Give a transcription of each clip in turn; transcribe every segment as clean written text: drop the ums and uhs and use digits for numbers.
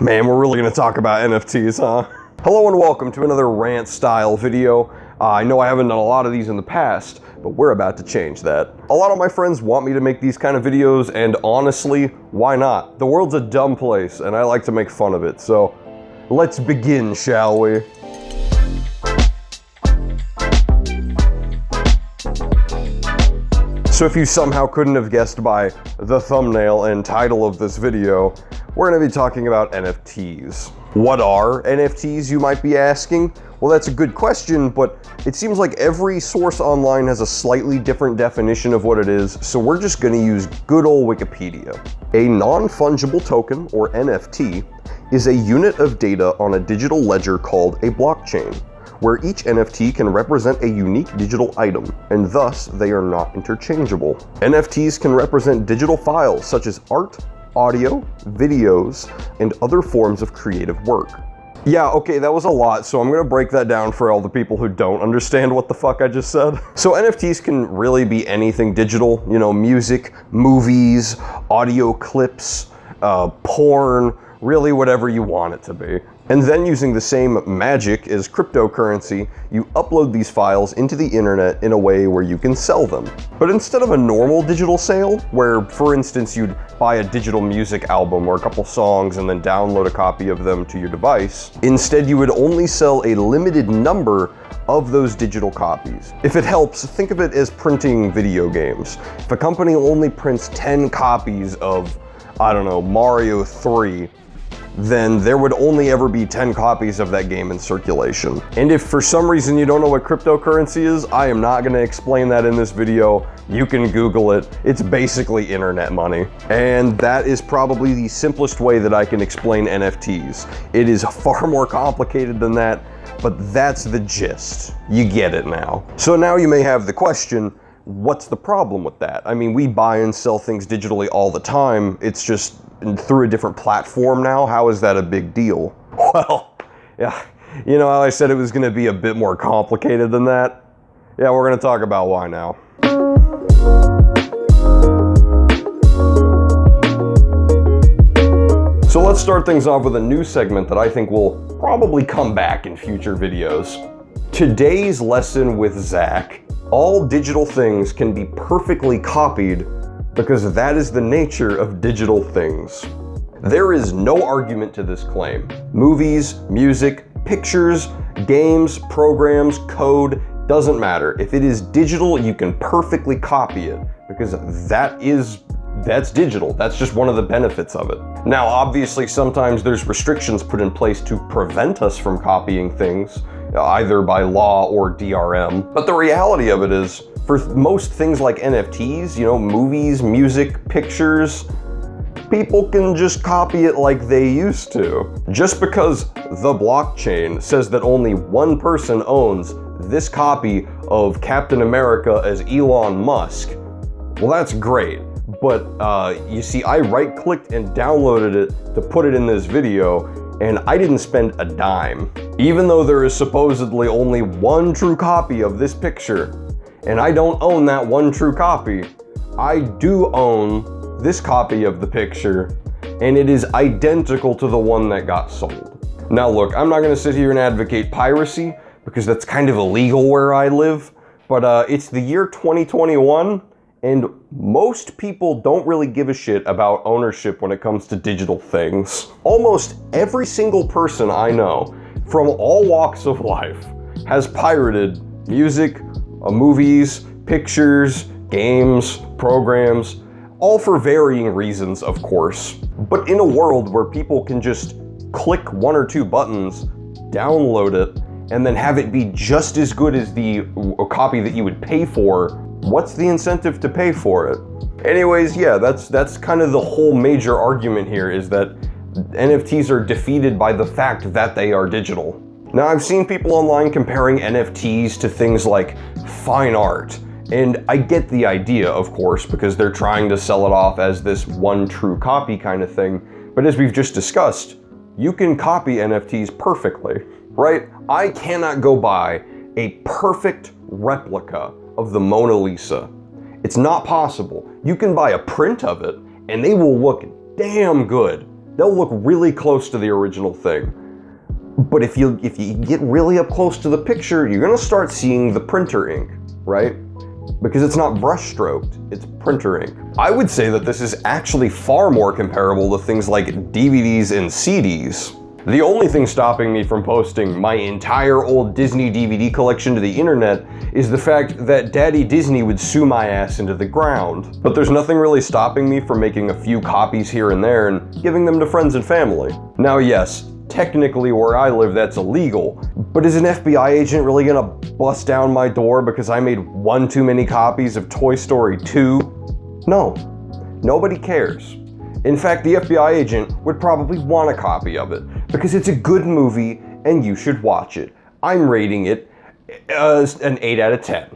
Man, we're really gonna talk about NFTs, huh? Hello and welcome to another rant style video. I know I haven't done a lot of these in the past, but we're about to change that. A lot of my friends want me to make these kind of videos, and honestly, why not? The world's a dumb place, and I like to make fun of it, so let's begin, shall we? So if you somehow couldn't have guessed by the thumbnail and title of this video, we're going to be talking about NFTs. What are NFTs, you might be asking? Well, that's a good question, but it seems like every source online has a slightly different definition of what it is, so we're just going to use good old Wikipedia. A non-fungible token, or NFT, is a unit of data on a digital ledger called a blockchain, where each NFT can represent a unique digital item, and thus they are not interchangeable. NFTs can represent digital files such as art, audio, videos, and other forms of creative work. Yeah, okay, that was a lot, so I'm gonna break that down for all the people who don't understand what the fuck I just said. So NFTs can really be anything digital, you know, music, movies, audio clips, porn, really whatever you want it to be. And then using the same magic as cryptocurrency, you upload these files into the internet in a way where you can sell them. But instead of a normal digital sale, where for instance you'd buy a digital music album or a couple songs and then download a copy of them to your device, instead you would only sell a limited number of those digital copies. If it helps, think of it as printing video games. If a company only prints 10 copies of, I don't know, Mario 3, then there would only ever be 10 copies of that game in circulation. And if for some reason you don't know what cryptocurrency is, I am not gonna explain that in this video. You can Google it. It's basically internet money. And that is probably the simplest way that I can explain NFTs. It is far more complicated than that, but that's the gist. You get it now. So now you may have the question, what's the problem with that? I mean, we buy and sell things digitally all the time. It's just through a different platform now. How is that a big deal? Well, yeah, you know how I said it was going to be a bit more complicated than that? Yeah, we're going to talk about why now. So let's start things off with a new segment that I think will probably come back in future videos. Today's lesson with Zach. All digital things can be perfectly copied because that is the nature of digital things. There is no argument to this claim. Movies, music, pictures, games, programs, code, doesn't matter. If it is digital, you can perfectly copy it because that's digital. That's just one of the benefits of it. Now, obviously, sometimes there's restrictions put in place to prevent us from copying things, either by law or DRM. But the reality of it is, for most things like NFTs, you know, movies, music, pictures, people can just copy it like they used to. Just because the blockchain says that only one person owns this copy of Captain America as Elon Musk, well, that's great. But you see, I right-clicked and downloaded it to put it in this video, and I didn't spend a dime. Even though there is supposedly only one true copy of this picture, and I don't own that one true copy, I do own this copy of the picture, and it is identical to the one that got sold. Now look, I'm not gonna sit here and advocate piracy, because that's kind of illegal where I live, but it's the year 2021, and most people don't really give a shit about ownership when it comes to digital things. Almost every single person I know, from all walks of life, has pirated music, movies, pictures, games, programs, all for varying reasons, of course. But in a world where people can just click one or two buttons, download it, and then have it be just as good as the copy that you would pay for, what's the incentive to pay for it? Anyways, yeah, that's kind of the whole major argument here, is that NFTs are defeated by the fact that they are digital. Now, I've seen people online comparing NFTs to things like fine art, and I get the idea, of course, because they're trying to sell it off as this one true copy kind of thing, but as we've just discussed, you can copy NFTs perfectly, right? I cannot go buy a perfect replica of the Mona Lisa. It's not possible. You can buy a print of it, and they will look damn good. they'll look really close to the original thing. But if you get really up close to the picture, you're gonna start seeing the printer ink, right? Because it's not brush stroked, it's printer ink. I would say that this is actually far more comparable to things like DVDs and CDs. The only thing stopping me from posting my entire old Disney DVD collection to the internet is the fact that Daddy Disney would sue my ass into the ground. But there's nothing really stopping me from making a few copies here and there and giving them to friends and family. Now yes, technically where I live that's illegal, but is an FBI agent really gonna bust down my door because I made one too many copies of Toy Story 2? No, nobody cares. In fact, the FBI agent would probably want a copy of it because it's a good movie and you should watch it. I'm rating it an 8 out of 10.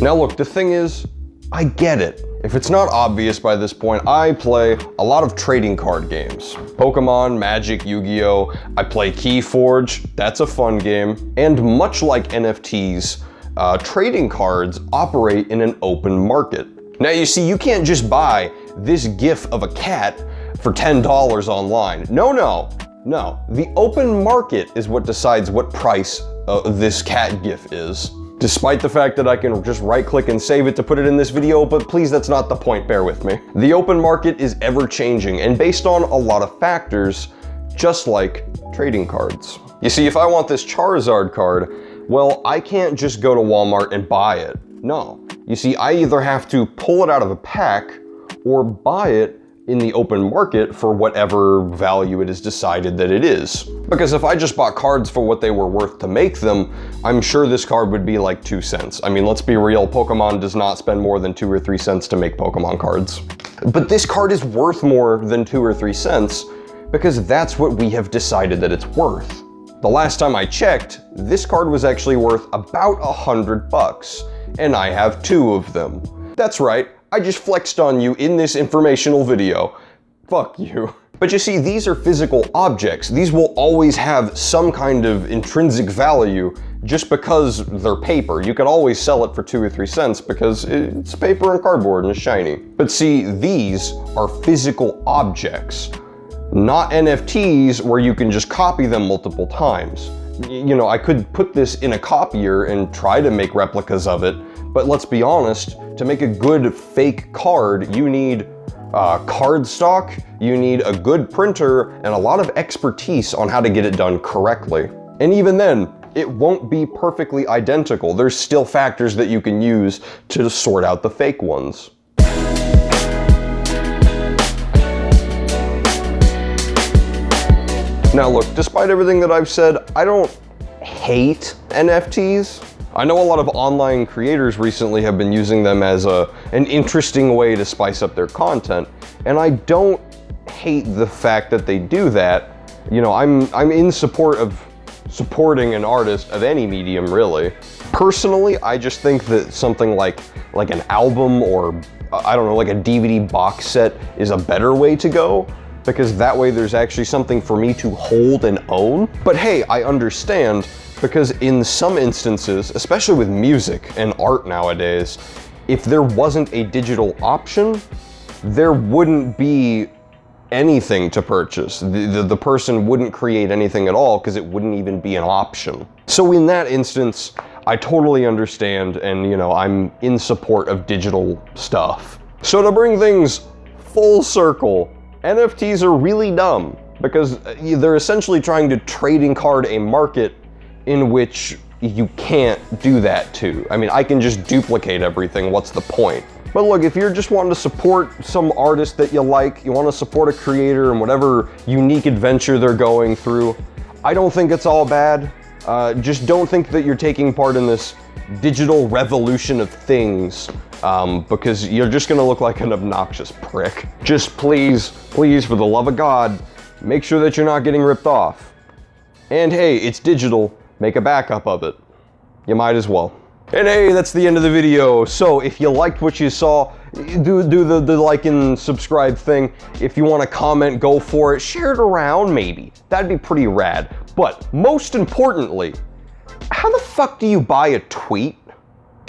Now look, the thing is, I get it. If it's not obvious by this point, I play a lot of trading card games. Pokemon, Magic, Yu-Gi-Oh! I play Keyforge, that's a fun game. And much like NFTs, trading cards operate in an open market. Now you see, you can't just buy this GIF of a cat for $10 online. No. The open market is what decides what price this cat GIF is. Despite the fact that I can just right-click and save it to put it in this video, but please, that's not the point, bear with me. The open market is ever-changing and based on a lot of factors, just like trading cards. You see, if I want this Charizard card, well, I can't just go to Walmart and buy it. No. You see, I either have to pull it out of a pack or buy it in the open market for whatever value it is decided that it is. Because if I just bought cards for what they were worth to make them, I'm sure this card would be like 2 cents. I mean, let's be real, Pokemon does not spend more than 2 or 3 cents to make Pokemon cards. But this card is worth more than 2 or 3 cents because that's what we have decided that it's worth. The last time I checked, this card was actually worth about $100, and I have 2 of them. That's right, I just flexed on you in this informational video. Fuck you. But you see, these are physical objects. These will always have some kind of intrinsic value just because they're paper. You could always sell it for 2 or 3 cents because it's paper and cardboard and it's shiny. But see, these are physical objects, not NFTs where you can just copy them multiple times. You know, I could put this in a copier and try to make replicas of it, but let's be honest, to make a good fake card, you need cardstock, you need a good printer, and a lot of expertise on how to get it done correctly. And even then, it won't be perfectly identical. There's still factors that you can use to sort out the fake ones. Now look, despite everything that I've said, I don't hate NFTs. I know a lot of online creators recently have been using them as an interesting way to spice up their content, and I don't hate the fact that they do that. You know, I'm in support of supporting an artist of any medium, really. Personally, I just think that something like an album or, I don't know, like a DVD box set is a better way to go, because that way there's actually something for me to hold and own. But hey, I understand, because in some instances, especially with music and art nowadays, if there wasn't a digital option, there wouldn't be anything to purchase. The person wouldn't create anything at all because it wouldn't even be an option. So in that instance, I totally understand, and you know, I'm in support of digital stuff. So to bring things full circle, NFTs are really dumb because they're essentially trying to trading card a market in which you can't do that to. I mean, I can just duplicate everything, what's the point? But look, if you're just wanting to support some artist that you like, you want to support a creator and whatever unique adventure they're going through, I don't think it's all bad. Just don't think that you're taking part in this digital revolution of things, because you're just gonna look like an obnoxious prick. Just please, for the love of God, make sure that you're not getting ripped off. And hey, it's digital, make a backup of it. You might as well. And hey, that's the end of the video. So if you liked what you saw, do the like and subscribe thing. If you want to comment, go for it. Share it around, maybe. That'd be pretty rad. But most importantly, how the fuck do you buy a tweet?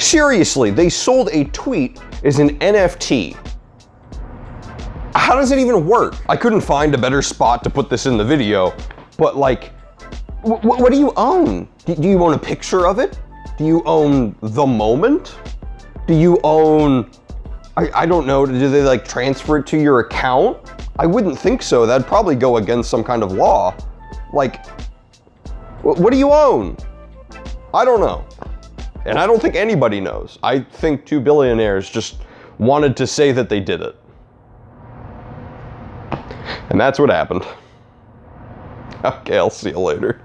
Seriously, they sold a tweet as an NFT. How does it even work? I couldn't find a better spot to put this in the video, but like, what do you own? Do you own a picture of it? Do you own the moment? Do you own, I don't know, do they like transfer it to your account? I wouldn't think so. That'd probably go against some kind of law. Like, what do you own? I don't know. And I don't think anybody knows. I think two billionaires just wanted to say that they did it. And that's what happened. Okay, I'll see you later.